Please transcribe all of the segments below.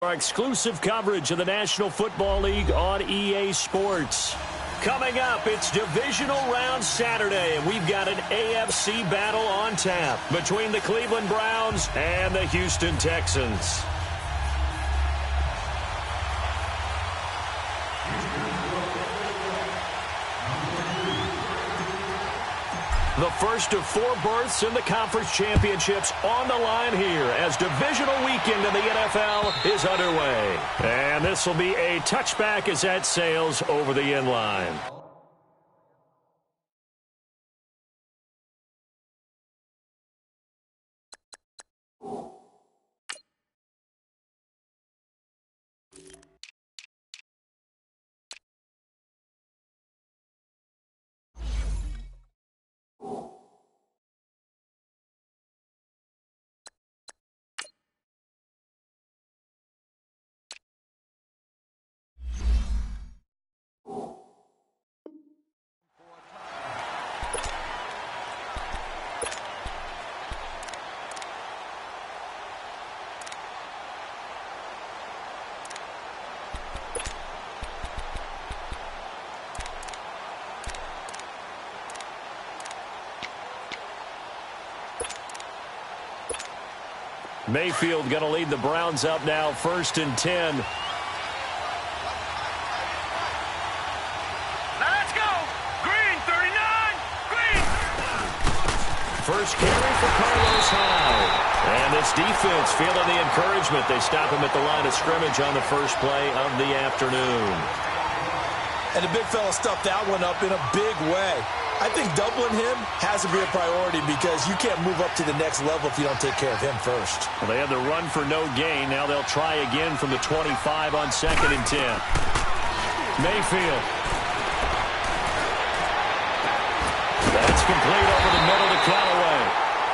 Our exclusive coverage of the National Football League on EA Sports. Coming up, it's Divisional Round Saturday, and we've got an AFC battle on tap between the Cleveland Browns and the Houston Texans. The first of 4 berths in the conference championships on the line here as divisional weekend in the NFL is underway. And this will be a touchback as that sails over the end line. Mayfield going to lead the Browns up now, 1st and 10. Let's go! Green, 39! Green! First carry for Carlos Hyde. And this defense feeling the encouragement. They stop him at the line of scrimmage on the first play of the afternoon. And the big fella stuffed that one up in a big way. I think doubling him has to be a priority because you can't move up to the next level if you don't take care of him first. Well, they had the run for no gain. Now they'll try again from the 25 on 2nd and 10. Mayfield. That's complete over the middle to Callaway.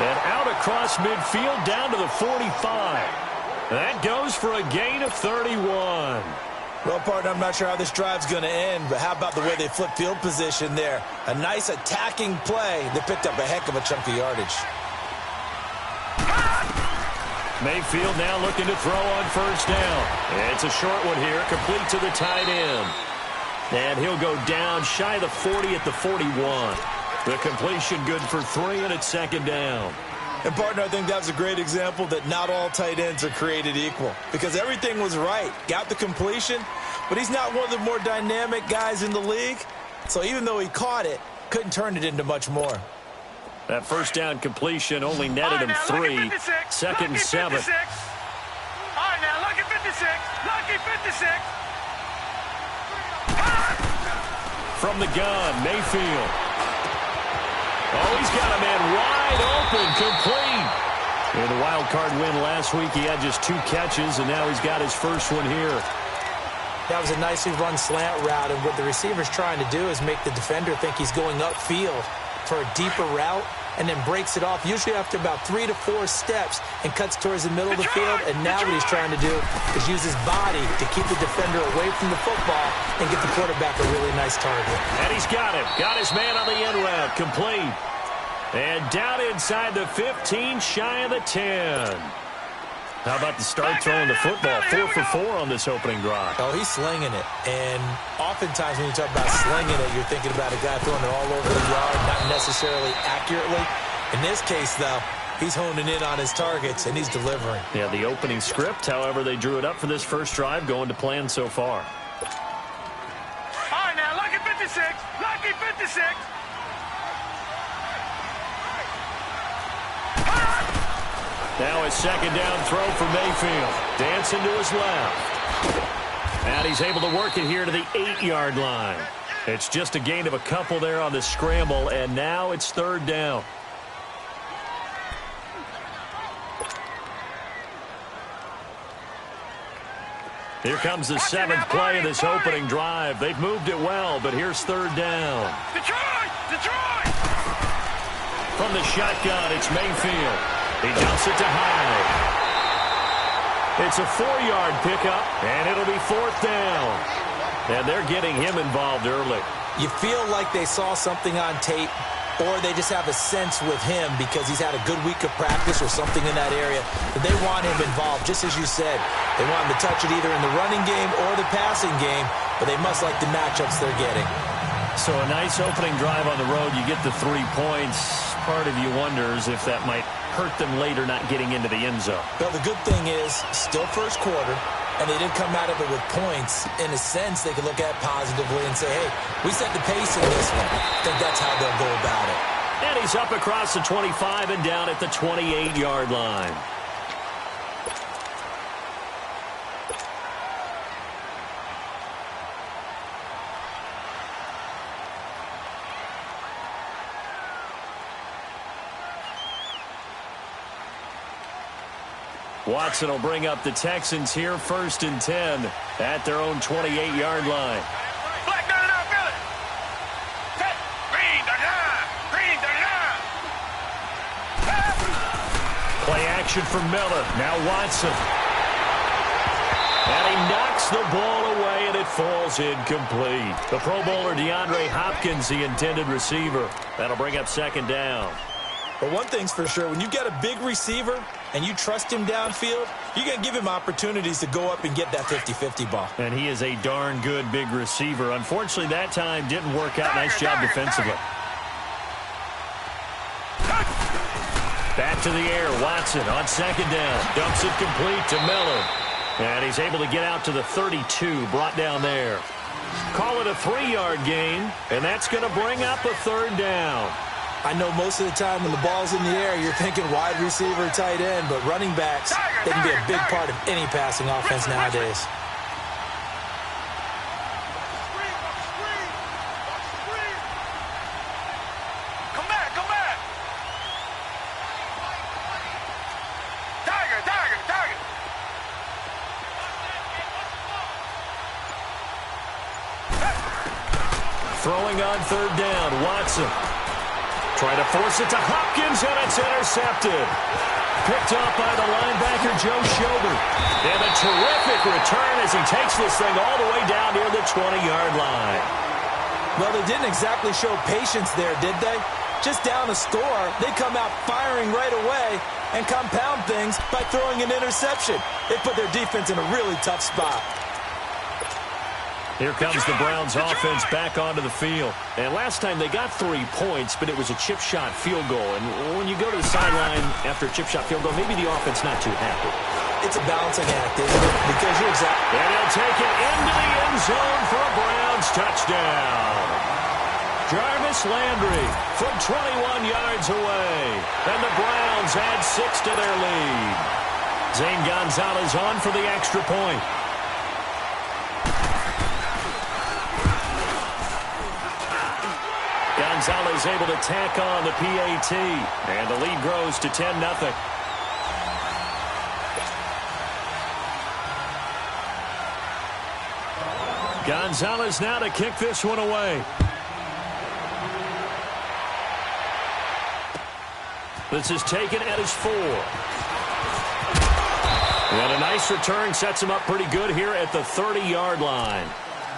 And out across midfield down to the 45. That goes for a gain of 31. Well, partner, I'm not sure how this drive's going to end, but how about the way they flip field position there? A nice attacking play. They picked up a heck of a chunk of yardage. Mayfield now looking to throw on 1st down. It's a short one here, complete to the tight end. And he'll go down shy of the 40 at the 41. The completion good for 3, and it's 2nd down. And, partner, I think that was a great example that not all tight ends are created equal because everything was right. Got the completion, but he's not one of the more dynamic guys in the league. So even though he caught it, couldn't turn it into much more. That 1st down completion only netted him 3. 2nd and 7. All right, now, lucky 56. Lucky 56. From the gun, Mayfield. Oh, he's got a man wide open, complete. In the wild card win last week, he had just 2 catches, and now he's got his first one here. That was a nicely run slant route, and what the receiver's trying to do is make the defender think he's going upfield for a deeper route, and then breaks it off, usually after about 3 to 4 steps, and cuts towards the middle of the field. And now what he's trying to do is use his body to keep the defender away from the football and get the quarterback a really nice target. And he's got him. Got his man on the end route, complete. And down inside the 15, shy of the 10. How about the start throwing the football? 4 for 4 on this opening drive. Oh, he's slinging it. And oftentimes when you talk about slinging it, you're thinking about a guy throwing it all over the yard, not necessarily accurately. In this case, though, he's honing in on his targets, and he's delivering. Yeah, the opening script, however, they drew it up for this first drive, going to plan so far. All right, now, lucky 56. Lucky 56. Now a 2nd down throw for Mayfield. Dancing to his left. And he's able to work it here to the 8-yard line. It's just a gain of a couple there on the scramble, and now it's 3rd down. Here comes the 7th play of this opening drive. They've moved it well, but here's 3rd down. Detroit! Detroit! From the shotgun, it's Mayfield. He dumps it to Hyde. It's a 4-yard pickup, and it'll be 4th down. And they're getting him involved early. You feel like they saw something on tape or they just have a sense with him because he's had a good week of practice or something in that area that they want him involved, just as you said. They want him to touch it either in the running game or the passing game, but they must like the matchups they're getting. So a nice opening drive on the road. You get the 3 points. Part of you wonders if that might hurt them later not getting into the end zone. Well, the good thing is, still first quarter, and they didn't come out of it with points. In a sense, they could look at it positively and say, hey, we set the pace in this one. I think that's how they'll go about it. And he's up across the 25 and down at the 28-yard line. Watson will bring up the Texans here, 1st and 10 at their own 28-yard line. Black, no, no, Billy. Set. Green, the line. Green, the line. Play action from Miller. Now Watson. And he knocks the ball away, and it falls incomplete. The Pro Bowler DeAndre Hopkins, the intended receiver. That'll bring up 2nd down. But one thing's for sure, when you get a big receiver and you trust him downfield, you're going to give him opportunities to go up and get that 50-50 ball. And he is a darn good big receiver. Unfortunately, that time didn't work out. Nice job defensively. Back to the air. Watson on 2nd down. Dumps it complete to Miller. And he's able to get out to the 32, brought down there. Call it a 3-yard gain, and that's going to bring up a 3rd down. I know most of the time when the ball's in the air, you're thinking wide receiver, tight end, but running backs, they can be a big part of any passing offense nowadays. Come back, come back. Tiger, tiger, tiger. Throwing on 3rd down, Watson. Trying to force it to Hopkins, and it's intercepted. Picked off by the linebacker, Joe Schobert. And a terrific return as he takes this thing all the way down near the 20-yard line. Well, they didn't exactly show patience there, did they? Just down a score, they come out firing right away and compound things by throwing an interception. They put their defense in a really tough spot. Here comes the Browns offense back onto the field. And last time they got 3 points, but it was a chip shot field goal. And when you go to the sideline after a chip shot field goal, maybe the offense not too happy. It's a balancing act, isn't it? Because you're exactly... And he'll take it into the end zone for a Browns touchdown. Jarvis Landry from 21 yards away. And the Browns add 6 to their lead. Zane Gonzalez on for the extra point. Gonzalez able to tack on the PAT, and the lead grows to 10-0. Gonzalez now to kick this one away. This is taken at his 4. And a nice return sets him up pretty good here at the 30-yard line.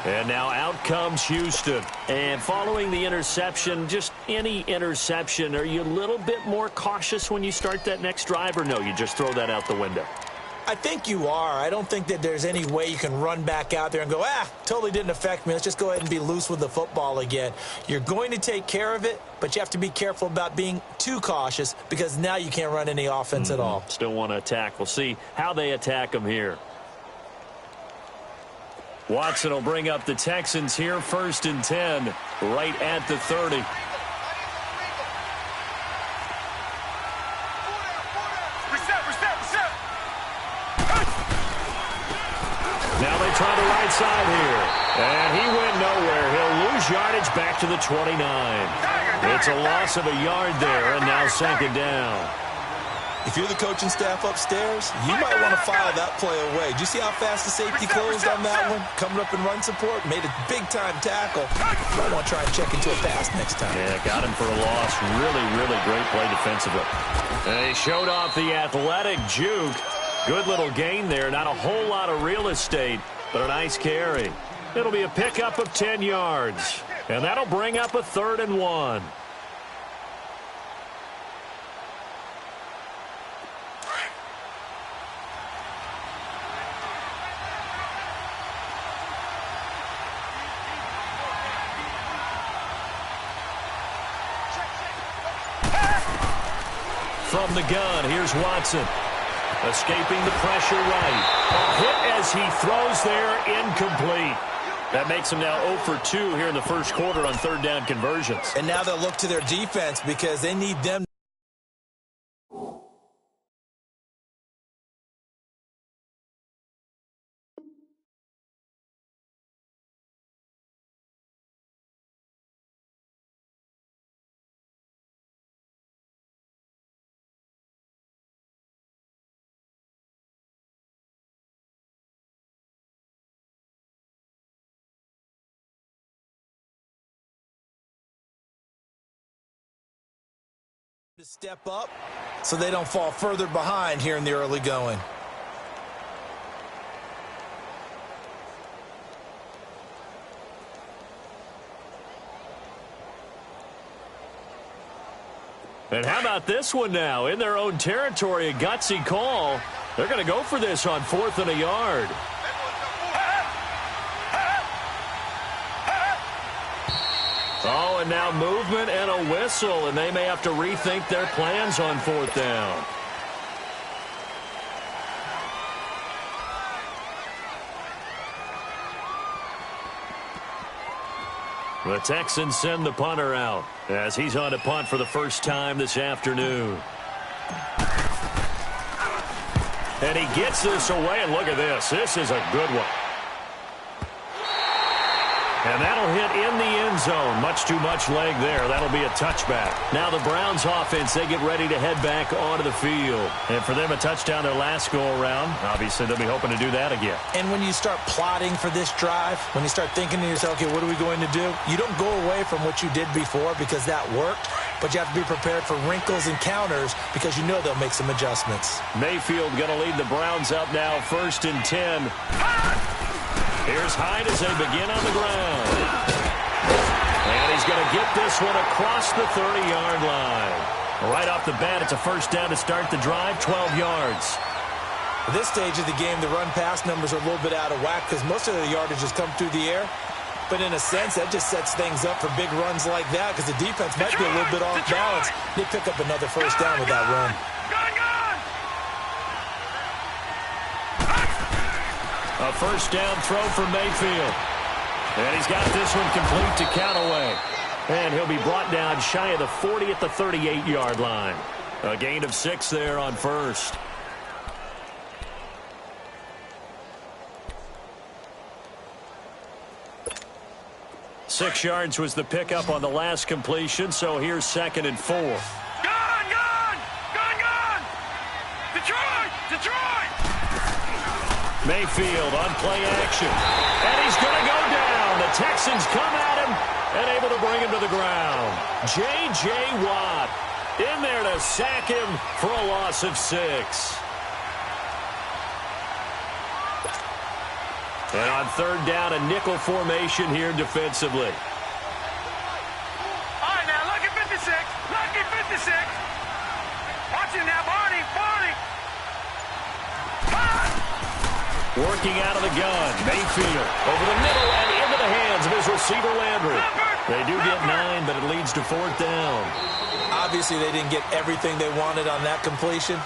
And now out comes Houston. And following the interception, just any interception, are you a little bit more cautious when you start that next drive, or no, you just throw that out the window? I think you are. I don't think that there's any way you can run back out there and go, totally didn't affect me. Let's just go ahead and be loose with the football again. You're going to take care of it, but you have to be careful about being too cautious because now you can't run any offense at all. Still want to attack. We'll see how they attack them here. Watson will bring up the Texans here, 1st and 10, right at the 30. Reset. Now they try the right side here. And he went nowhere. He'll lose yardage back to the 29. It's a loss of a yard there, and now 2nd down. If you're the coaching staff upstairs, you might want to file that play away. Do you see how fast the safety closed on that one? Coming up in run support, made a big-time tackle. Might want to try and check into a pass next time. Yeah, got him for a loss. Really, really great play defensively. And he showed off the athletic juke. Good little gain there. Not a whole lot of real estate, but a nice carry. It'll be a pickup of 10 yards. And that'll bring up a 3rd and 1. from the gun. Here's Watson. Escaping the pressure right. A hit as he throws there, incomplete. That makes him now 0 for 2 here in the first quarter on third down conversions. And now they'll look to their defense because they need them. To step up so they don't fall further behind here in the early going. And how about this one now? In their own territory, a gutsy call. They're going to go for this on 4th and a yard. Oh, and now movement and a whistle, and they may have to rethink their plans on 4th down. The Texans send the punter out as he's on to punt for the first time this afternoon. And he gets this away, and look at this. This is a good one. And that'll hit in the end zone. Much too much leg there. That'll be a touchback. Now the Browns offense, they get ready to head back onto the field. And for them, a touchdown their last go-around. Obviously, they'll be hoping to do that again. And when you start plotting for this drive, when you start thinking to yourself, okay, what are we going to do? You don't go away from what you did before because that worked, but you have to be prepared for wrinkles and counters because you know they'll make some adjustments. Mayfield going to lead the Browns up now, 1st and 10. Here's Hyde as they begin on the ground. And he's going to get this one across the 30-yard line. Right off the bat, it's a first down to start the drive, 12 yards. At this stage of the game, the run-pass numbers are a little bit out of whack because most of the yardage has come through the air. But in a sense, that just sets things up for big runs like that because the defense might be a little bit off balance. They pick up another first down with that run. A first down throw for Mayfield. And he's got this one complete to Callaway. And he'll be brought down shy of the 40 at the 38-yard line. A gain of 6 there on first. Six yards was the pickup on the last completion, so here's 2nd and 4. Gone! Detroit! Mayfield on play action. And he's going to go down. The Texans come at him and able to bring him to the ground. J.J. Watt in there to sack him for a loss of 6. And on 3rd down, a nickel formation here defensively. All right, now, lucky 56. Lucky 56. Watch it now, Barney. Working out of the gun, Mayfield over the middle and into the hands of his receiver, Landry. They do get 9, but it leads to 4th down. Obviously, they didn't get everything they wanted on that completion,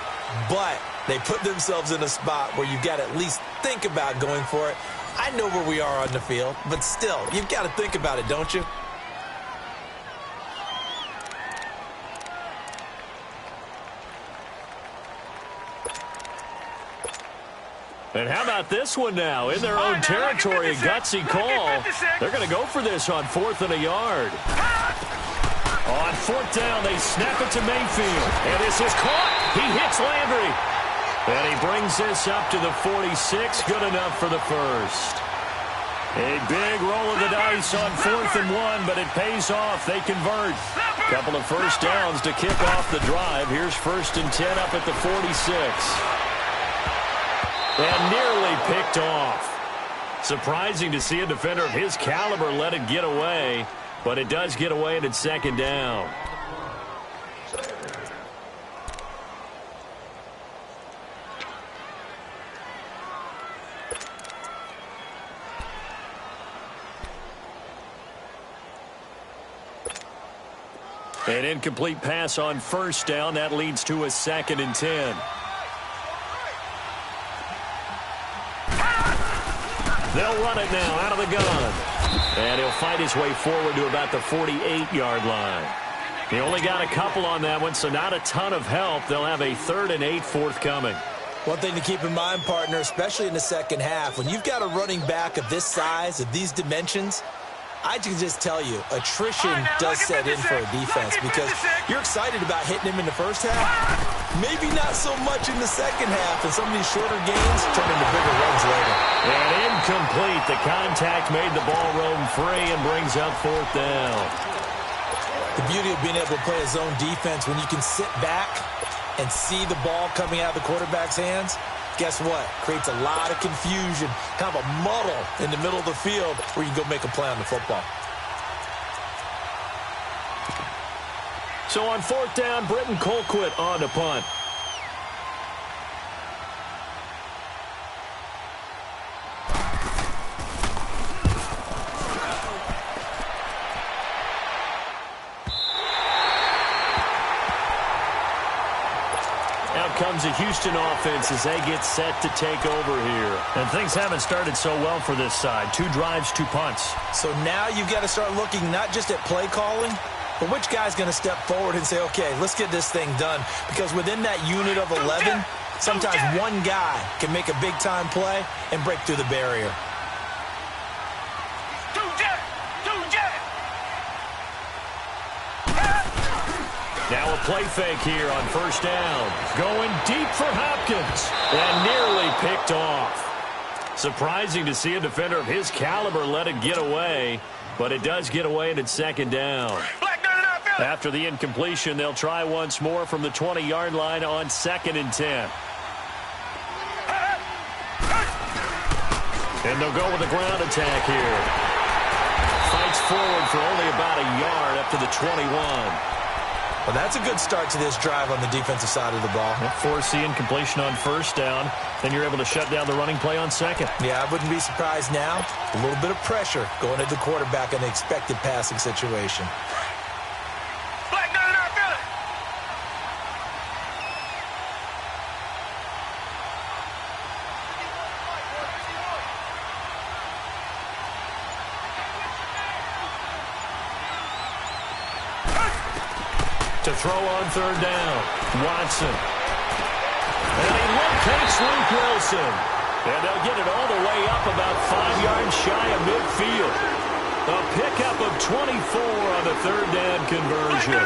but they put themselves in a spot where you've got to at least think about going for it. I know where we are on the field, but still, you've got to think about it, don't you? And how about this one now? In their own territory, a gutsy call. They're going to go for this on 4th and a yard. On 4th down, they snap it to Mayfield. And this is caught. He hits Landry. And he brings this up to the 46. Good enough for the first. A big roll of the dice on 4th and 1, but it pays off. They convert. Couple of first downs to kick off the drive. Here's 1st and 10 up at the 46. And nearly picked off. Surprising to see a defender of his caliber let it get away, but it does get away and it's 2nd down. An incomplete pass on first down. That leads to a 2nd and 10. They'll run it now out of the gun. And he'll fight his way forward to about the 48-yard line. He only got a couple on that one, so not a ton of help. They'll have a 3rd and 8 forthcoming. One thing to keep in mind, partner, especially in the second half, when you've got a running back of this size, of these dimensions, I can just tell you, attrition does set in for a defense because you're excited about hitting him in the first half. Maybe not so much in the second half, and some of these shorter gains turn into bigger runs later. And incomplete. The contact made the ball roam free and brings up 4th down. The beauty of being able to play a zone defense when you can sit back and see the ball coming out of the quarterback's hands, guess what? Creates a lot of confusion, kind of a muddle in the middle of the field where you can go make a play on the football. So on 4th down, Britton Colquitt on to punt. Comes a Houston offense as they get set to take over here. And things haven't started so well for this side. 2 drives, 2 punts. So now you've got to start looking not just at play calling, but which guy's going to step forward and say, okay, let's get this thing done. Because within that unit of 11, sometimes one guy can make a big-time play and break through the barrier. Now a play fake here on 1st down. Going deep for Hopkins. And nearly picked off. Surprising to see a defender of his caliber let it get away. But it does get away and it's 2nd down. After the incompletion, they'll try once more from the 20-yard line on 2nd and 10. And they'll go with a ground attack here. Fights forward for only about a yard up to the 21. Well, that's a good start to this drive on the defensive side of the ball. Force the incompletion on 1st down. Then you're able to shut down the running play on 2nd. Yeah, I wouldn't be surprised now. A little bit of pressure going at the quarterback in the expected passing situation. To throw on 3rd down, Watson. And he locates Luke Wilson. And they'll get it all the way up about 5 yards shy of midfield. A pickup of 24 on the 3rd down conversion.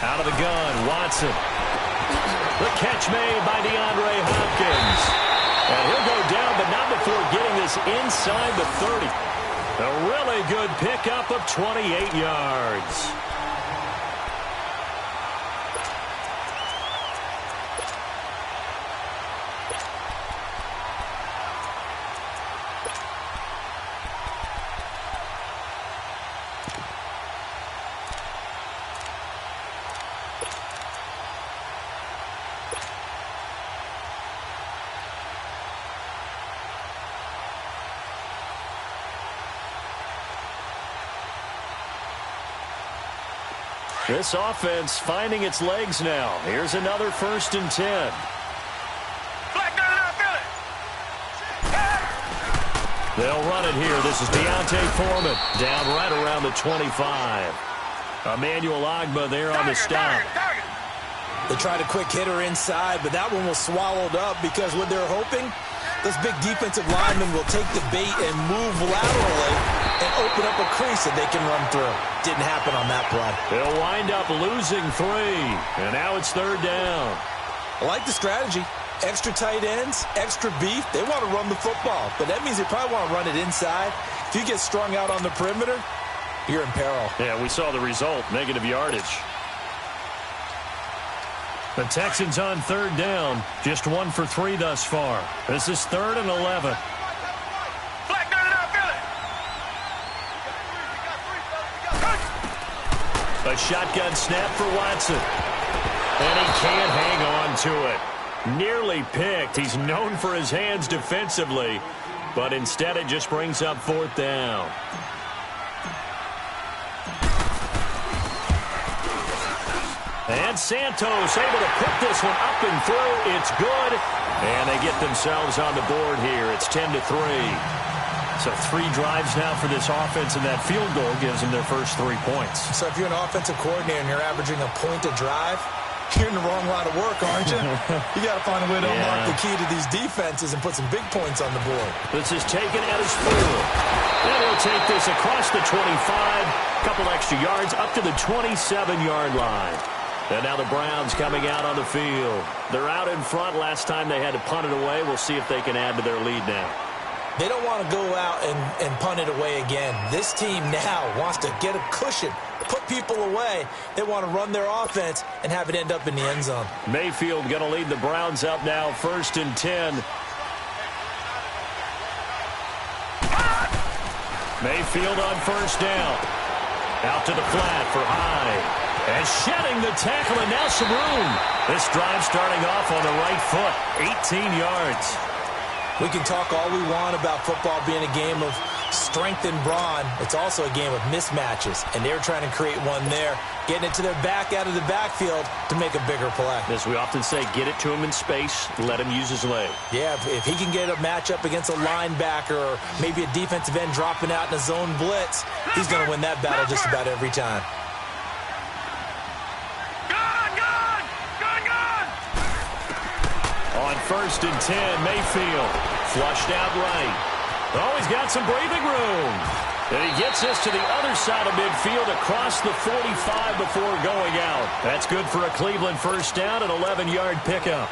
Out of the gun, Watson. The catch made by DeAndre Hopkins. And he'll go down, but not before getting this inside the 30. A really good pickup of 28 yards. This offense finding its legs now. Here's another 1st and 10. They'll run it here. This is Deontay Foreman down right around the 25. Emmanuel Ogbah there on the stop. They tried a quick hitter inside, but that one was swallowed up because what they're hoping, those big defensive linemen will take the bait and move laterally and open up a crease that they can run through. Didn't happen on that play. They'll wind up losing 3, and now it's 3rd down. I like the strategy. Extra tight ends, extra beef. They want to run the football, but that means they probably want to run it inside. If you get strung out on the perimeter, you're in peril. Yeah, we saw the result, negative yardage. The Texans on 3rd down, just 1 for 3 thus far. This is 3rd and 11. A shotgun snap for Watson. And he can't hang on to it. Nearly picked. He's known for his hands defensively. But instead it just brings up 4th down. And Santos able to put this one up and through. It's good. And they get themselves on the board here. It's 10-3. So 3 drives now for this offense, and that field goal gives them their first 3 points. So if you're an offensive coordinator and you're averaging a point a drive, you're in the wrong line of work, aren't you? You got to find a way to unlock the key to these defenses and put some big points on the board. This is taken at his full. And he'll take this across the 25, a couple extra yards up to the 27-yard line. And now the Browns coming out on the field. They're out in front. Last time they had to punt it away. We'll see if they can add to their lead now. They don't want to go out and punt it away again. This team now wants to get a cushion, put people away. They want to run their offense and have it end up in the end zone. Mayfield going to lead the Browns up now, 1st and 10. Mayfield on 1st down. Out to the flat for Hyde. And shedding the tackle, and now some room. This drive starting off on the right foot, 18 yards. We can talk all we want about football being a game of strength and brawn. It's also a game of mismatches, and they're trying to create one there, getting it to their back out of the backfield to make a bigger play. As we often say, get it to him in space, let him use his leg. Yeah, if he can get a matchup against a linebacker or maybe a defensive end dropping out in a zone blitz, he's going to win that battle just about every time. On 1st and 10, Mayfield flushed out right. Oh, he's got some breathing room. And he gets this to the other side of midfield across the 45 before going out. That's good for a Cleveland 1st down, an 11-yard pickup.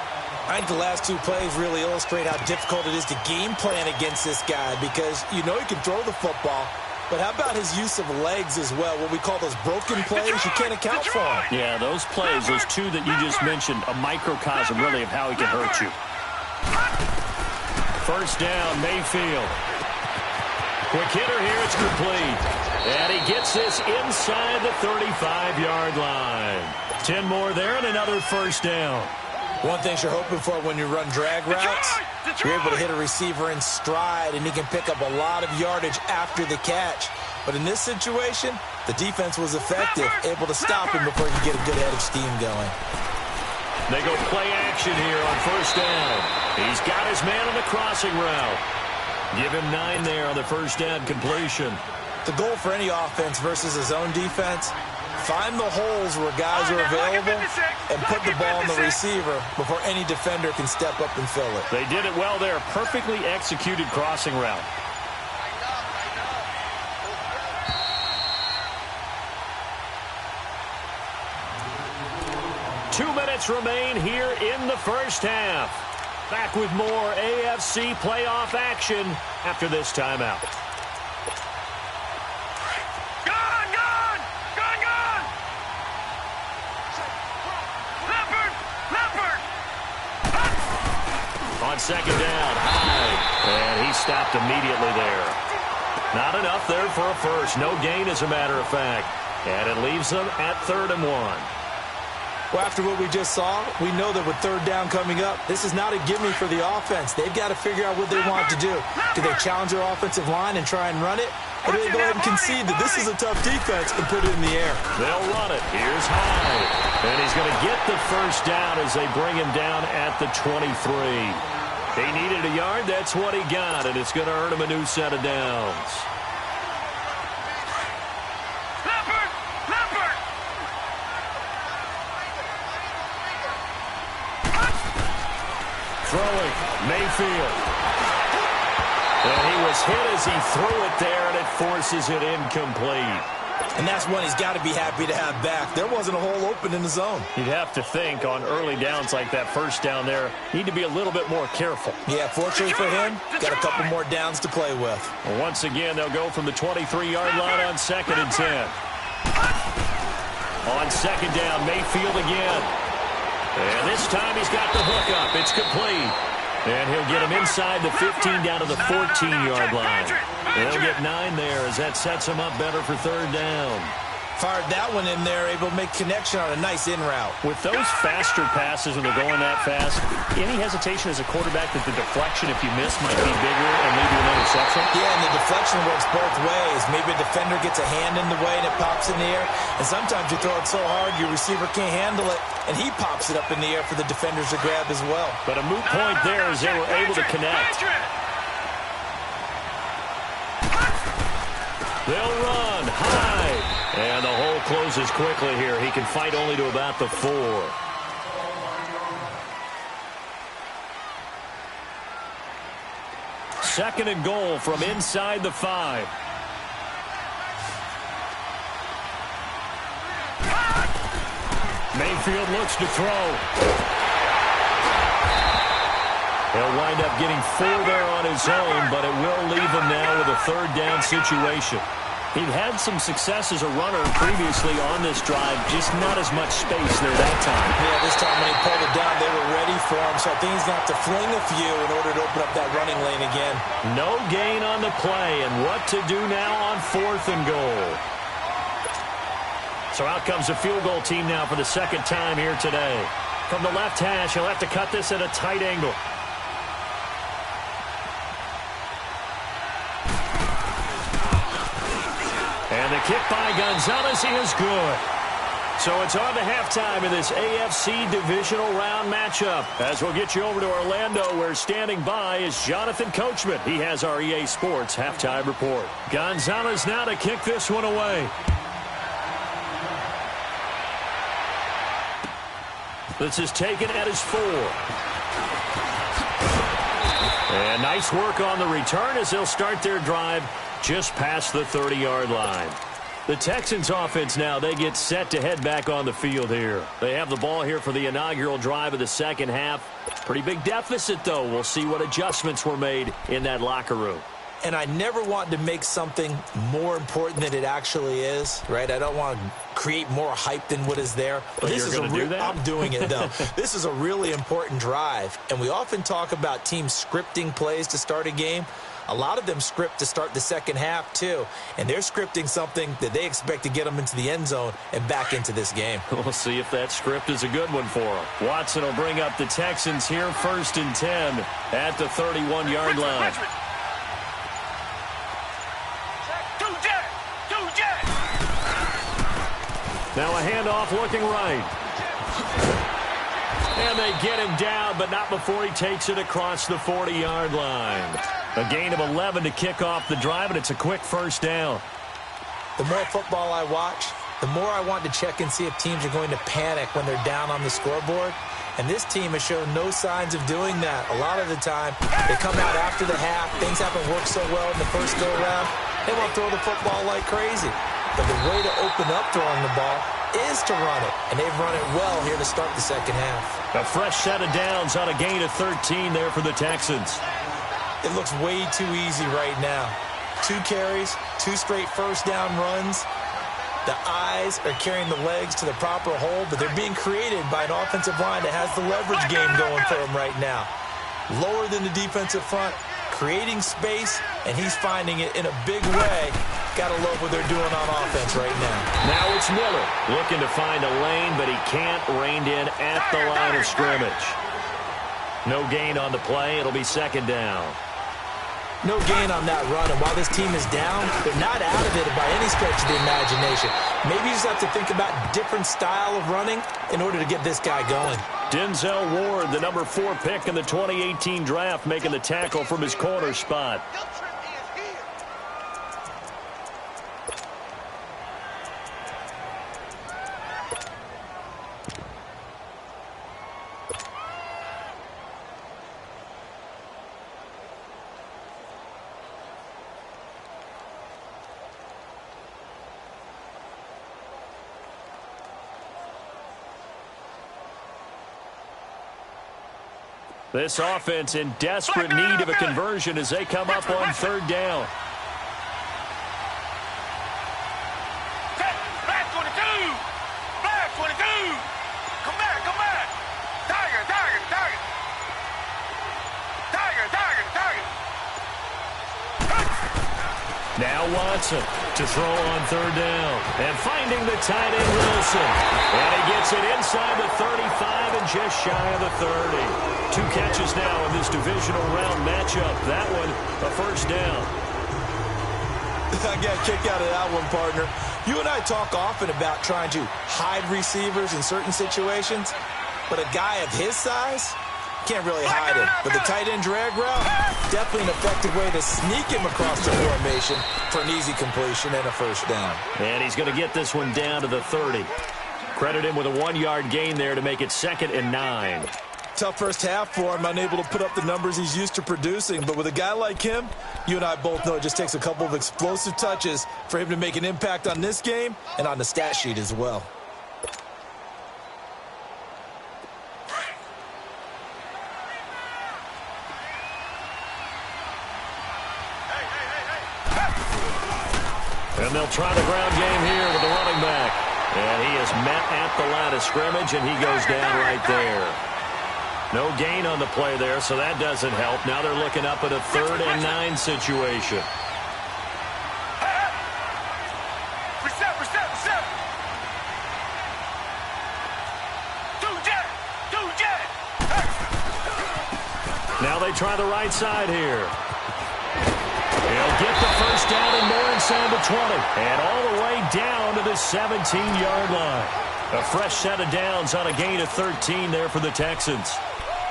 I think the last 2 plays really illustrate how difficult it is to game plan against this guy because you know he can throw the football, but how about his use of legs as well, what we call those broken plays you can't account for him. Yeah, those plays, those 2 that you just mentioned, a microcosm really of how he can hurt you. 1st down, Mayfield. Quick hitter here, it's complete. And he gets this inside the 35-yard line. 10 more there and another 1st down. One thing you're hoping for when you run drag routes, you're able to hit a receiver in stride, and he can pick up a lot of yardage after the catch. But in this situation, the defense was effective, able to stop him before he could get a good head of steam going. They go play action here on 1st down. He's got his man on the crossing route. Give him 9 there on the 1st down completion. The goal for any offense versus his own defense, find the holes where guys are available and put the ball on the receiver before any defender can step up and fill it. They did it well there. Perfectly executed crossing route. Two minutes remain here in the 1st half. Back with more AFC playoff action after this timeout. On 2nd down, Hyde, and he stopped immediately there. Not enough there for a first. No gain, as a matter of fact. And it leaves them at 3rd and 1. Well, after what we just saw, we know that with 3rd down coming up, this is not a gimme for the offense. They've got to figure out what they want to do. Do they challenge their offensive line and try and run it? Or do they go ahead and concede that this is a tough defense and put it in the air? They'll run it. Here's Hyde. And he's going to get the 1st down as they bring him down at the 23. He needed a yard. That's what he got, and it's going to earn him a new set of downs. Throwing, Mayfield. And he was hit as he threw it there, and it forces it incomplete. And that's one he's got to be happy to have back. There wasn't a hole open in the zone. You'd have to think on early downs like that 1st down there, need to be a little bit more careful. Yeah, fortunately for him, got a couple more downs to play with. Well, once again, they'll go from the 23-yard line on 2nd and 10. On 2nd down, Mayfield again. And this time he's got the hook up. It's complete. And he'll get him inside the 15 down to the 14-yard line. They'll get 9 there as that sets him up better for 3rd down. Fired that one in there, able to make connection on a nice in route. With those faster passes when they're going that fast, any hesitation as a quarterback that the deflection, if you miss, might be bigger and maybe an interception? Yeah, and the deflection works both ways. Maybe a defender gets a hand in the way and it pops in the air. And sometimes you throw it so hard your receiver can't handle it, and he pops it up in the air for the defenders to grab as well. But a moot point there as they were able to connect. They'll run high. And the hole closes quickly here. He can fight only to about the 4. Second and goal from inside the 5. Mayfield looks to throw. He'll wind up getting 4 there on his own, but it will leave him now with a third down situation. He'd had some success as a runner previously on this drive, just not as much space there that time. Yeah, this time when he pulled it down, they were ready for him, so I think he's going to have to fling a few in order to open up that running lane again. No gain on the play, and what to do now on 4th and goal. So out comes the field goal team now for the second time here today. From the left hash, he'll have to cut this at a tight angle. And the kick by Gonzalez is good. So it's on to halftime in this AFC divisional round matchup. As we'll get you over to Orlando, where standing by is Jonathan Coachman. He has our EA Sports halftime report. Gonzalez now to kick this one away. This is taken at his 4. And nice work on the return as they'll start their drive just past the 30-yard line. The Texans offense now, they get set to head back on the field here. They have the ball here for the inaugural drive of the second half. Pretty big deficit, though. We'll see what adjustments were made in that locker room. And I never want to make something more important than it actually is, right? I don't want to create more hype than what is there. But this is do that? I'm doing it, though. This is a really important drive. And we often talk about teams scripting plays to start a game. A lot of them script to start the second half, too. And they're scripting something that they expect to get them into the end zone and back into this game. We'll see if that script is a good one for them. Watson will bring up the Texans here, 1st and 10 at the 31-yard line. Now a handoff looking right. And they get him down, but not before he takes it across the 40-yard line. A gain of 11 to kick off the drive, and it's a quick first down. The more football I watch, the more I want to check and see if teams are going to panic when they're down on the scoreboard. And this team has shown no signs of doing that. A lot of the time, they come out after the half. Things haven't worked so well in the first go-around. They want to throw the football like crazy. But the way to open up throwing the ball is to run it. And they've run it well here to start the second half. A fresh set of downs on a gain of 13 there for the Texans. It looks way too easy right now. 2 carries, 2 straight first down runs. The eyes are carrying the legs to the proper hole, but they're being created by an offensive line that has the leverage game going for them right now. Lower than the defensive front, creating space, and he's finding it in a big way. Gotta love what they're doing on offense right now. Now it's Miller looking to find a lane, but he can't rein in at the line of scrimmage. No gain on the play. It'll be second down. No gain on that run, and while this team is down, they're not out of it by any stretch of the imagination. Maybe you just have to think about different style of running in order to get this guy going. Denzel Ward, the number 4 pick in the 2018 draft, making the tackle from his corner spot. This offense in desperate need of a conversion as they come up on 3rd down. Black 22! Black 22! Come back, come back! Tiger, tiger, tiger! Tiger, tiger, tiger! Now Watson to throw on third down. And finding the tight end, Wilson. And he gets it inside the 35 and just shy of the 30. 2 catches now in this divisional round matchup. That one, a first down. I got a kick out of that one, partner. You and I talk often about trying to hide receivers in certain situations, but a guy of his size can't really hide him. But the tight end drag route, definitely an effective way to sneak him across the formation for an easy completion and a first down. And he's going to get this one down to the 30. Credit him with a 1-yard gain there to make it 2nd and 9. Tough first half for him, unable to put up the numbers he's used to producing. But with a guy like him, you and I both know it just takes a couple of explosive touches for him to make an impact on this game and on the stat sheet as well. And they'll try the ground game here with the running back. And he is met at the line of scrimmage, and he goes down right there. No gain on the play there, so that doesn't help. Now they're looking up at a 3rd and 9 situation. Now they try the right side here. He'll get the first down and more inside the 20. And all the way down to the 17-yard line. A fresh set of downs on a gain of 13 there for the Texans.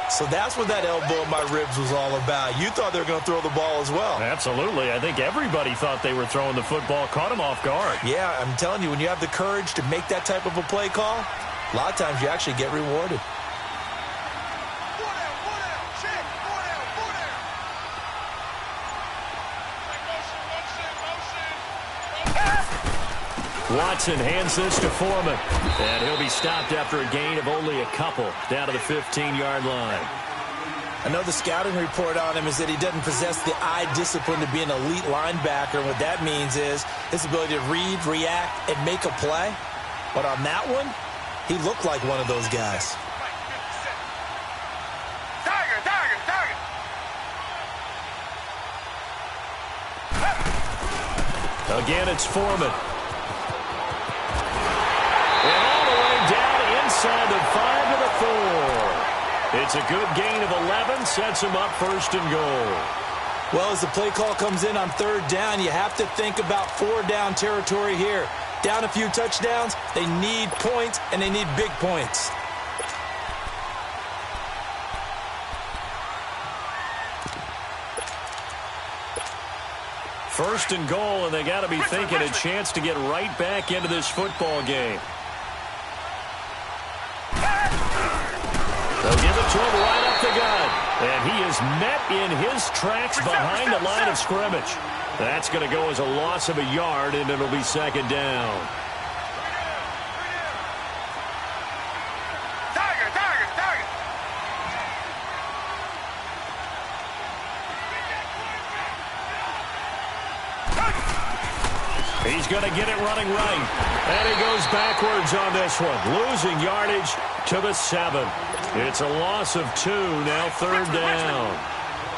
So that's what that elbow in my ribs was all about. You thought they were going to throw the ball as well. Absolutely. I think everybody thought they were throwing the football, caught him off guard. Yeah, I'm telling you, when you have the courage to make that type of a play call, a lot of times you actually get rewarded. Watson hands this to Foreman. And he'll be stopped after a gain of only a couple down to the 15-yard line. Another scouting report on him is that he doesn't possess the eye discipline to be an elite linebacker. And what that means is his ability to read, react, and make a play. But on that one, he looked like one of those guys. Again, it's Foreman. And all the way down inside the 5 to the 4. It's a good gain of 11, sets him up 1st and goal. Well, as the play call comes in on 3rd down, you have to think about 4-down territory here. Down a few touchdowns, they need points, and they need big points. First and goal, and they got to be thinking a chance to get right back into this football game. They'll give it to him right up the gut. And he is met in his tracks behind the line of scrimmage. That's going to go as a loss of a yard, and it'll be 2nd down. He's going to get it running right. And he goes backwards on this one. Losing yardage to the 7. It's a loss of 2, now 3rd down.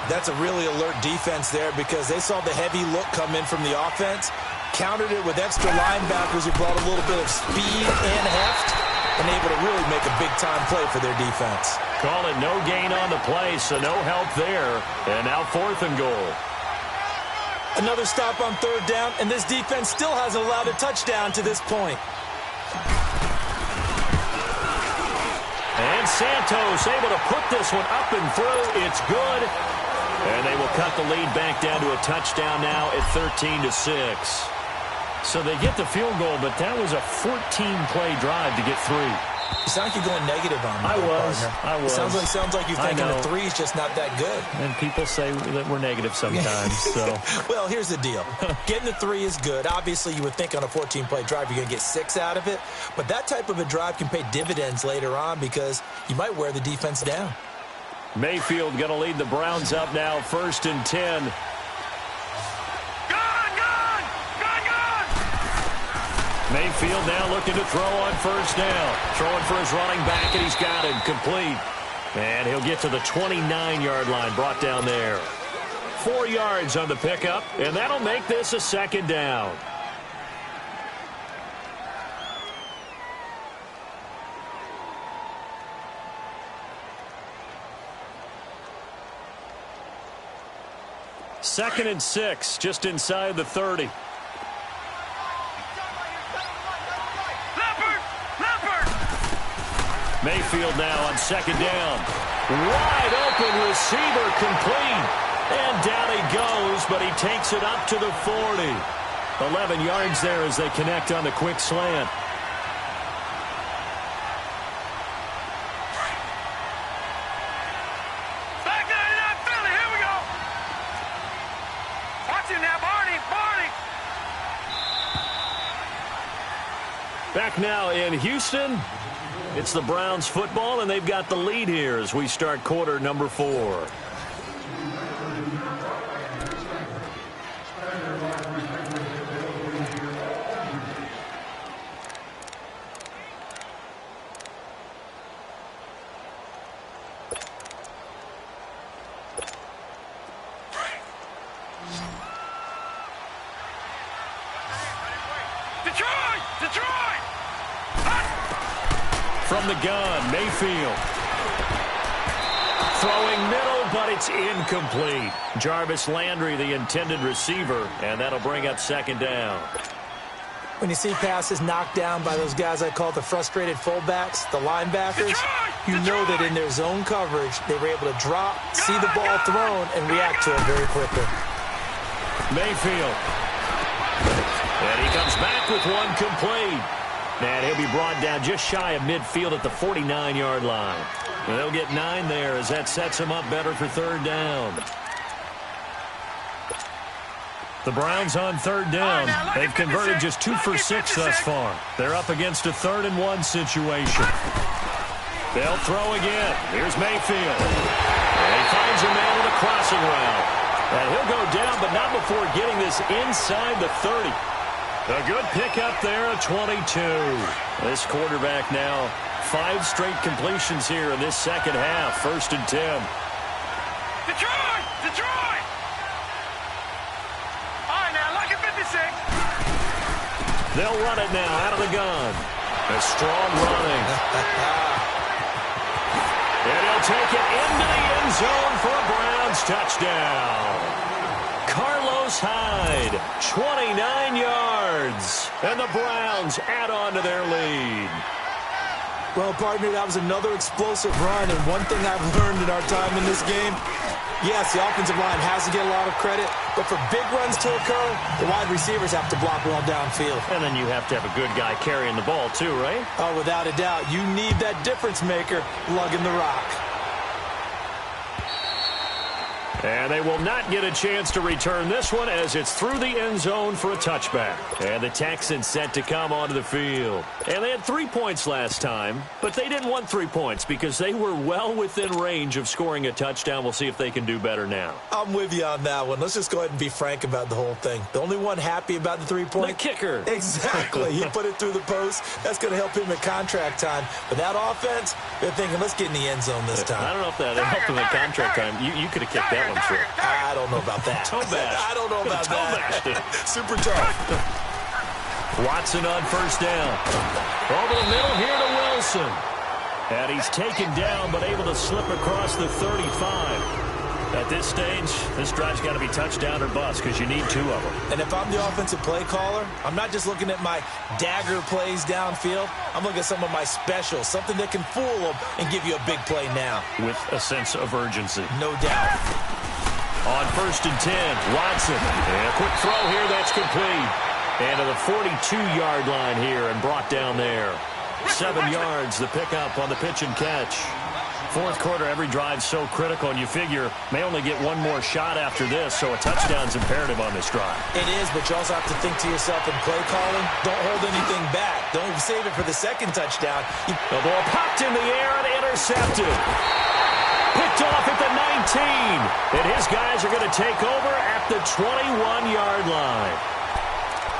That's a really alert defense there because they saw the heavy look come in from the offense, countered it with extra linebackers who brought a little bit of speed and heft, and able to really make a big-time play for their defense. Call it no gain on the play, so no help there. And now 4th and goal. Another stop on 3rd down, and this defense still hasn't allowed a touchdown to this point. And Santos able to put this one up and through. It's good. And they will cut the lead back down to a touchdown now at 13-6. So they get the field goal, but that was a 14-play drive to get 3. You sound like you're going negative on me. I was. Sounds like you're thinking the 3 is just not that good. And people say that we're negative sometimes. So, well, here's the deal. Getting the 3 is good. Obviously, you would think on a 14-play drive you're going to get 6 out of it. But that type of a drive can pay dividends later on because you might wear the defense down. Mayfield going to lead the Browns up now, 1st and 10. Mayfield now looking to throw on 1st down. Throwing for his running back, and he's got him complete. And he'll get to the 29-yard line, brought down there. 4 yards on the pickup, and that'll make this a second down. Second and 6, just inside the 30. Mayfield now on second down. Wide open receiver complete. And down he goes, but he takes it up to the 40. 11 yards there as they connect on the quick slant. Back there in that Philly. Here we go. Watch him now, Barney. Back now in Houston. It's the Browns football, and they've got the lead here as we start quarter number 4. Detroit! From the gun, Mayfield. Throwing middle, but it's incomplete. Jarvis Landry, the intended receiver, and that'll bring up second down. When you see passes knocked down by those guys I call the frustrated fullbacks, the linebackers, you know that in their zone coverage, they were able to drop, see the ball thrown, and react to it very quickly. Mayfield. And he comes back with one complete. And he'll be brought down just shy of midfield at the 49-yard line. And they'll get 9 there as that sets him up better for third down. The Browns on third down. They've converted just 2 for 6 thus far. They're up against a 3rd and 1 situation. They'll throw again. Here's Mayfield. And he finds a man with a crossing route. And he'll go down, but not before getting this inside the 30. A good pickup there at 22. This quarterback now 5 straight completions here in this second half. 1st and 10. Detroit! All right, now, lucky 56. They'll run it now out of the gun. A strong running. And he'll take it into the end zone for a Browns touchdown. Carlos Hyde, 29 yards. And the Browns add on to their lead. Well, partner, that was another explosive run, and one thing I've learned in our time in this game, yes, the offensive line has to get a lot of credit, but for big runs to occur, the wide receivers have to block well downfield. And then you have to have a good guy carrying the ball too, right? Oh, without a doubt. You need that difference maker lugging the rock. And they will not get a chance to return this one as it's through the end zone for a touchback. And the Texans set to come onto the field. And they had 3 points last time, but they didn't want 3 points because they were well within range of scoring a touchdown. We'll see if they can do better now. I'm with you on that one. Let's just go ahead and be frank about the whole thing. The only one happy about the 3-point? The kicker. Exactly. He put it through the post. That's going to help him at contract time. But that offense, they're thinking, let's get in the end zone this time. I don't know if that helped him at contract time. You could have kicked that one. I don't know about that. I don't know about that. Super tough. Watson on first down. Over the middle here to Wilson. And he's taken down but able to slip across the 35. At this stage, this drive's got to be touchdown or bust because you need 2 of them. And if I'm the offensive play caller, I'm not just looking at my dagger plays downfield. I'm looking at some of my specials, something that can fool them and give you a big play now. With a sense of urgency. No doubt. On 1st and 10, Watson. And a quick throw here, that's complete. And to the 42-yard line here and brought down there. 7 yards, the pickup on the pitch and catch. 4th quarter, every drive's so critical, and you figure may only get one more shot after this, so a touchdown's imperative on this drive. It is, but you also have to think to yourself in play calling, don't hold anything back. Don't save it for the second touchdown. The ball popped in the air and intercepted. Picked off at the 19. And his guys are going to take over at the 21-yard line.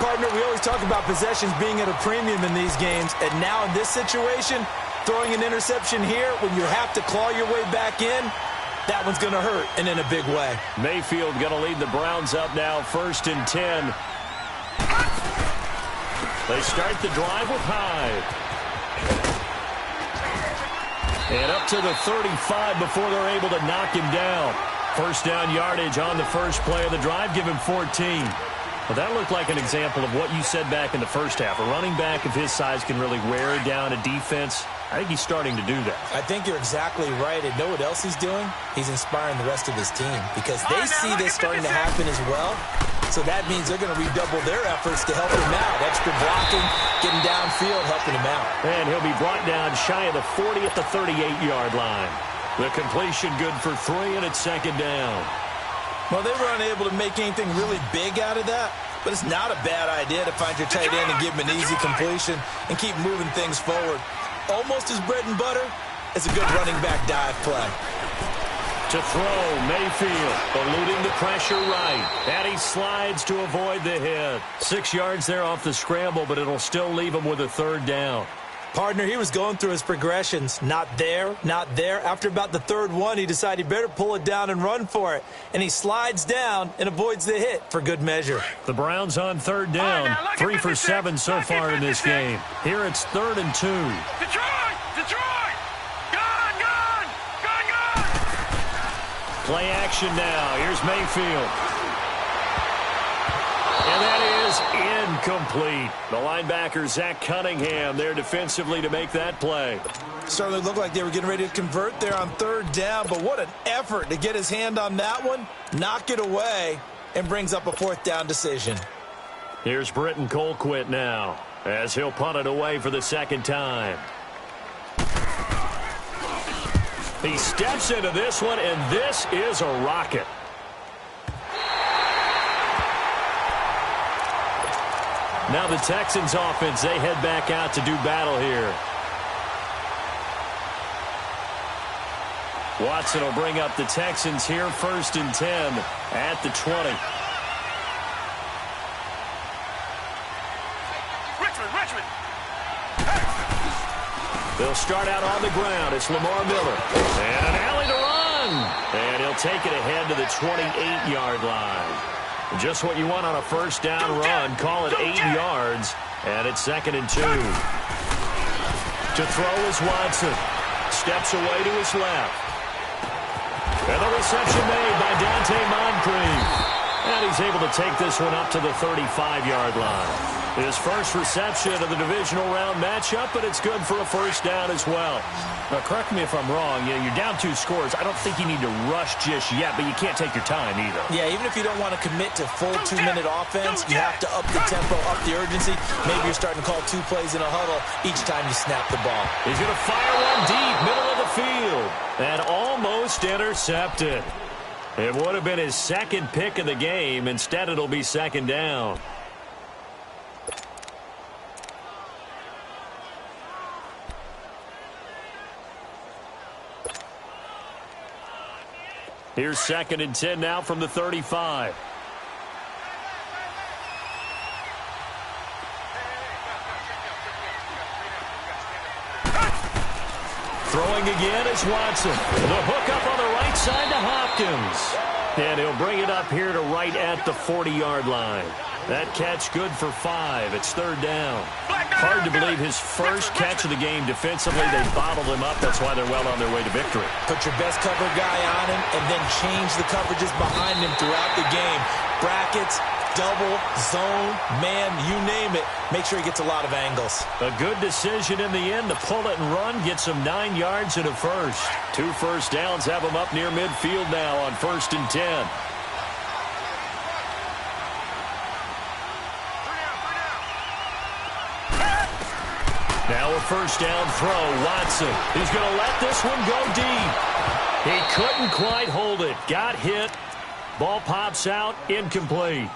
Partner, we always talk about possessions being at a premium in these games, and now in this situation, throwing an interception here when you have to claw your way back in, that one's going to hurt, and in a big way. Mayfield going to lead the Browns up now, 1st and 10. They start the drive with Hyde. And up to the 35 before they're able to knock him down. First down yardage on the first play of the drive, give him 14. Well, that looked like an example of what you said back in the first half. A running back of his size can really wear down a defense. I think he's starting to do that. I think you're exactly right. And know what else he's doing? He's inspiring the rest of his team because they see this starting to happen as well. So that means they're going to redouble their efforts to help him out. Extra blocking, getting downfield, helping him out. And he'll be brought down shy of the 40 at the 38-yard line. The completion good for 3, and it's 2nd down. Well, they were unable to make anything really big out of that, but it's not a bad idea to find your tight end and give him an easy completion and keep moving things forward. Almost as bread and butter as a good running back dive play. To throw, Mayfield eluding the pressure right. And he slides to avoid the hit. 6 yards there off the scramble, but it'll still leave him with a 3rd down. Partner, he was going through his progressions. Not there, not there. After about the 3rd one, he decided he better pull it down and run for it. And he slides down and avoids the hit for good measure. The Browns on 3rd down. 3 for 7 so far in this game. Here it's 3rd and 2. Detroit! Detroit! Gone! Gone! Gone! Gone! Play action now. Here's Mayfield. And that is incomplete. The linebacker, Zach Cunningham, there defensively to make that play. Certainly looked like they were getting ready to convert there on 3rd down, but what an effort to get his hand on that one, knock it away, and brings up a 4th down decision. Here's Britton Colquitt now, as he'll punt it away for the 2nd time. He steps into this one, and this is a rocket. Now the Texans offense, they head back out to do battle here. Watson will bring up the Texans here, 1st and 10 at the 20. Richmond! They'll start out on the ground. It's Lamar Miller. And an alley to run. And he'll take it ahead to the 28-yard line. Just what you want on a 1st down run. Call it 8 yards. And it's 2nd and 2. To throw is Watson. Steps away to his left. And the reception made by Dante Moncrief. And he's able to take this one up to the 35-yard line. His first reception of the divisional round matchup, but it's good for a 1st down as well. Now, correct me if I'm wrong. You know, you're down 2 scores. I don't think you need to rush just yet, but you can't take your time either. Yeah, even if you don't want to commit to full 2-minute offense, you have to up the tempo, up the urgency. Maybe you're starting to call 2 plays in a huddle each time you snap the ball. He's going to fire one deep, middle of the field, and almost intercepted. It would have been his 2nd pick of the game. Instead, it'll be 2nd down. Here's 2nd and 10 now from the 35. Throwing again is Watson. The hook up on the right side to Hopkins. And he'll bring it up here to right at the 40-yard line. That catch good for 5. It's 3rd down. Hard to believe his first catch of the game defensively. They bottled him up. That's why they're well on their way to victory. Put your best cover guy on him and then change the coverages behind him throughout the game. Brackets, double, zone, man, you name it. Make sure he gets a lot of angles. A good decision in the end to pull it and run. Gets him 9 yards and a first. 2 first downs have him up near midfield now on 1st and 10. Now a 1st down throw. Watson. He's going to let this one go deep. He couldn't quite hold it. Got hit. Ball pops out. Incomplete.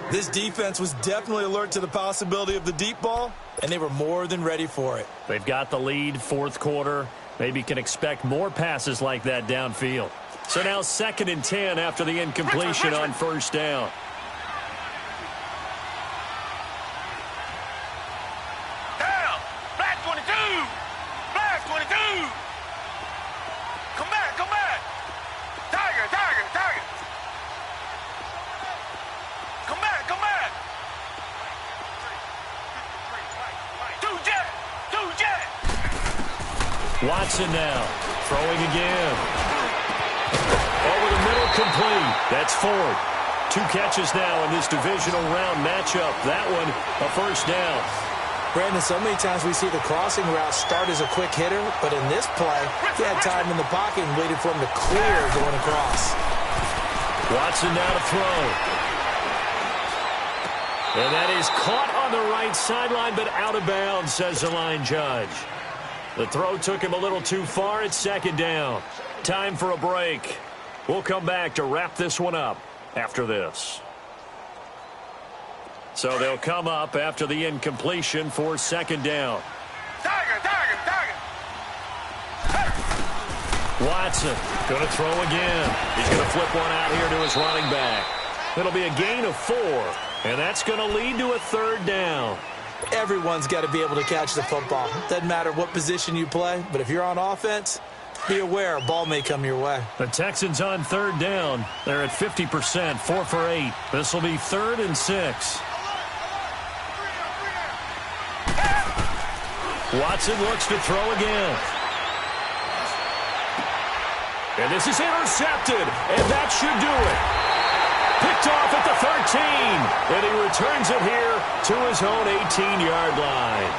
This defense was definitely alert to the possibility of the deep ball, and they were more than ready for it. They've got the lead, 4th quarter. Maybe can expect more passes like that downfield. So now 2nd and 10 after the incompletion on 1st down. Black 22! Black 22! Come back, come back! Watson now, throwing again. Over the middle, complete. That's Ford. 2 catches now in this divisional round matchup. That one, a first down. Brandon, so many times we see the crossing route start as a quick hitter, but in this play, he had time in the pocket and waited for him to clear going across. Watson now to throw. And that is caught on the right sideline, but out of bounds, says the line judge. The throw took him a little too far. It's second down. Time for a break. We'll come back to wrap this one up after this. So they'll come up after the incompletion for second down. Target. Watson going to throw again. He's going to flip one out here to his running back. It'll be a gain of 4, and that's going to lead to a third down. Everyone's got to be able to catch the football. Doesn't matter what position you play, but if you're on offense, be aware a ball may come your way. The Texans on third down. They're at 50%, 4 for 8. This will be 3rd and 6. Watson looks to throw again. And this is intercepted, and that should do it. Picked off at the 13, and he returns it here to his own 18-yard line.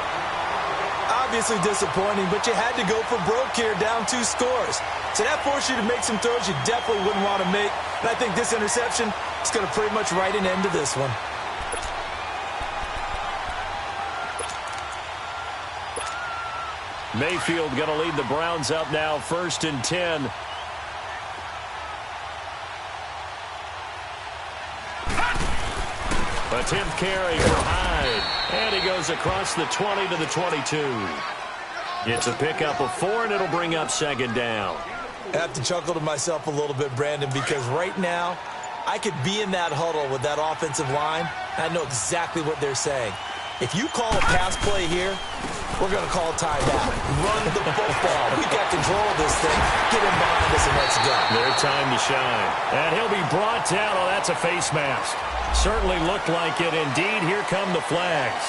Obviously disappointing, but you had to go for broke here, down 2 scores. So that forced you to make some throws you definitely wouldn't want to make. And I think this interception is going to pretty much write an end to this one. Mayfield going to lead the Browns up now, 1st and 10. A 10th carry for Hyde. And he goes across the 20 to the 22. It's a pickup of 4, and it'll bring up second down. I have to chuckle to myself a little bit, Brandon, because right now I could be in that huddle with that offensive line, and I know exactly what they're saying. If you call a pass play here, we're going to call a timeout. Run the football. We've got control of this thing. Get him behind us and let's go. Their time to shine. And he'll be brought down. Oh, that's a face mask. Certainly looked like it. Indeed, here come the flags.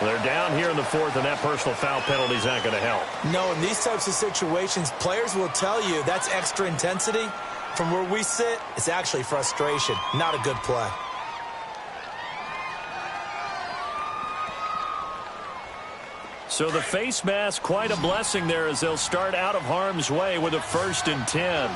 They're down here in the 4th, and that personal foul penalty is not going to help. No, in these types of situations, players will tell you that's extra intensity. From where we sit, it's actually frustration. Not a good play. So the face mask, quite a blessing there as they'll start out of harm's way with a 1st and 10.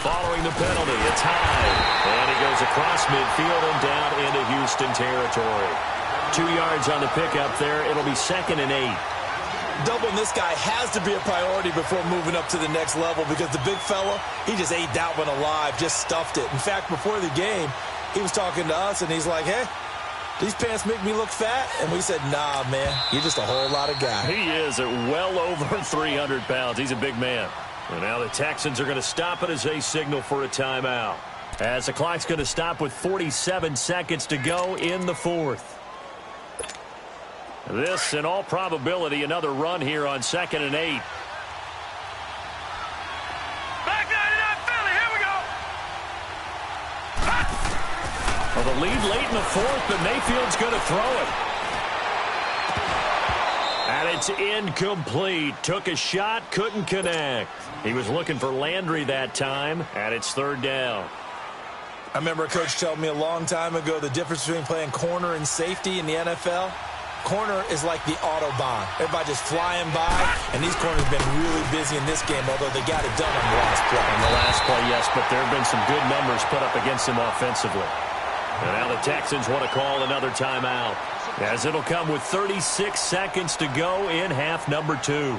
Following the penalty, it's Hyde. And he goes across midfield and down into Houston territory. 2 yards on the pickup there. It'll be 2nd and 8. Doubling this guy has to be a priority before moving up to the next level because the big fella, he just ate that one alive, just stuffed it. In fact, before the game, he was talking to us, and he's like, hey, these pants make me look fat? And we said, nah, man, you're just a whole lot of guy. He is at well over 300 pounds. He's a big man. And now the Texans are going to stop it as they signal for a timeout. As the clock's going to stop with 47 seconds to go in the 4th. This, in all probability, another run here on 2nd and 8. Back 99 Philly, here we go. Well, the lead late in the 4th, but Mayfield's going to throw it. And it's incomplete. Took a shot, couldn't connect. He was looking for Landry that time, and it's 3rd down. I remember a coach telling me a long time ago the difference between playing corner and safety in the NFL. Corner is like the Autobahn. Everybody just flying by, and these corners have been really busy in this game, although they got it done on the last play. On the last play, yes, but there have been some good numbers put up against him offensively. And now the Texans want to call another timeout, as it'll come with 36 seconds to go in half number 2.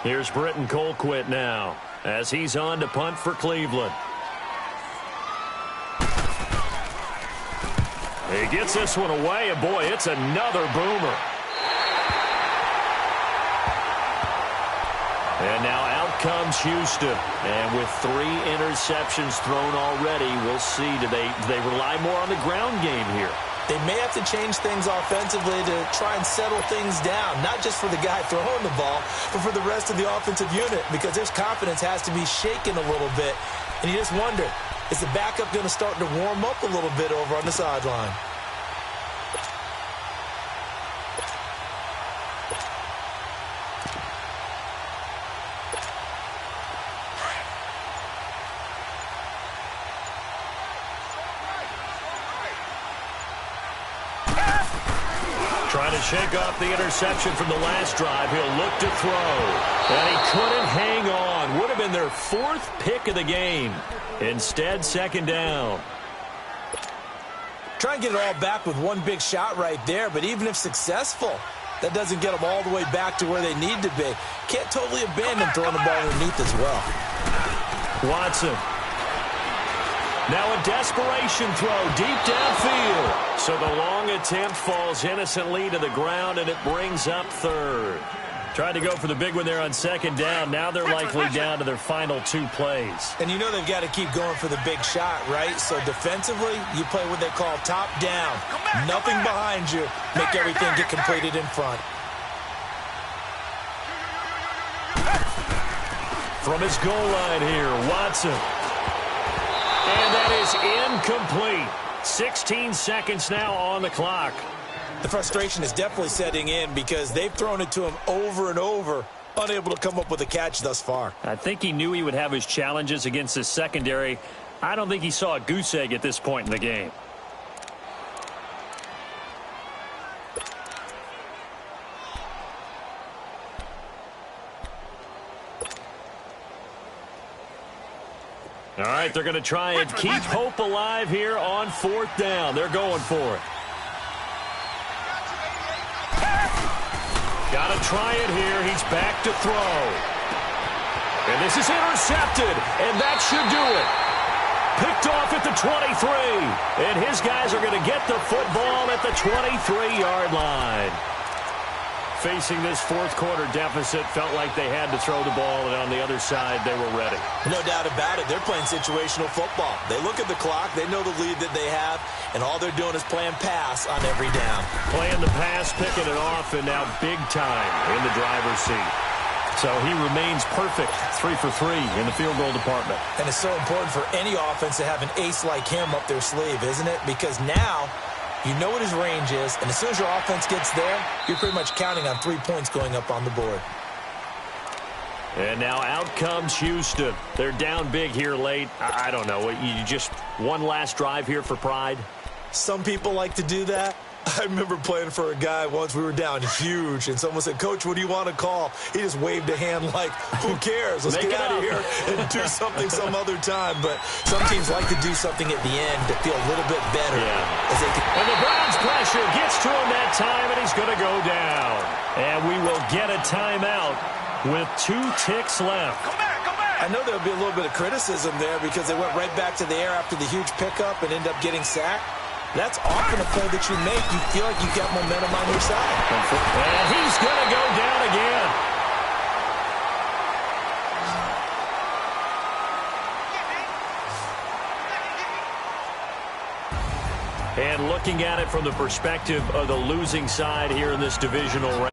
Here's Britton Colquitt now, as he's on to punt for Cleveland. He gets this one away, and boy, it's another boomer. And now out comes Houston. And with 3 interceptions thrown already, we'll see. Do they rely more on the ground game here? They may have to change things offensively to try and settle things down, not just for the guy throwing the ball, but for the rest of the offensive unit, because their confidence has to be shaken a little bit. And you just wonder, Is the backup going to start to warm up a little bit over on the sideline? Trying to shake off the interception from the last drive. He'll look to throw. And he couldn't hang on. Would have been their 4th pick of the game. Instead, 2nd down. Try and get it all back with one big shot right there, but even if successful, that doesn't get them all the way back to where they need to be. Can't totally abandon throwing the ball underneath as well. Watson. Now a desperation throw deep downfield. So the long attempt falls innocently to the ground, and it brings up 3rd. Tried to go for the big one there on 2nd down. Now they're likely down to their final 2 plays. And you know they've got to keep going for the big shot, right? So defensively, you play what they call top down. Nothing behind you. Make everything get completed in front. From his goal line here, Watson. And that is incomplete. 16 seconds now on the clock. The frustration is definitely setting in because they've thrown it to him over and over, unable to come up with a catch thus far. I think he knew he would have his challenges against his secondary. I don't think he saw a goose egg at this point in the game. All right, they're going to try and keep hope alive here on 4th down. They're going for it. Got to try it here. He's back to throw. And this is intercepted, and that should do it. Picked off at the 23. And his guys are going to get the football at the 23-yard line. Facing this 4th quarter deficit, felt like they had to throw the ball, and on the other side, they were ready. No doubt about it. They're playing situational football. They look at the clock. They know the lead that they have, and all they're doing is playing pass on every down. Playing the pass, picking it off, and now big time in the driver's seat. So he remains perfect, 3 for 3 in the field goal department. And it's so important for any offense to have an ace like him up their sleeve, isn't it? Because now you know what his range is, and as soon as your offense gets there, you're pretty much counting on 3 points going up on the board. And now out comes Houston. They're down big here late. I don't know. You just one last drive here for pride? Some people like to do that. I remember playing for a guy once. We were down huge, and someone said, "Coach, what do you want to call?" He just waved a hand like, who cares? Let's get out of here and do something some other time. But some teams like to do something at the end to feel a little bit better. Yeah. As they can. And the Browns pressure gets to him that time, and he's going to go down. And we will get a timeout with 2 ticks left. Come back, come back. I know there'll be a little bit of criticism there because they went right back to the air after the huge pickup and end up getting sacked. That's often a play that you make. You feel like you've got momentum on your side. And he's going to go down again. And looking at it from the perspective of the losing side here in this divisional round.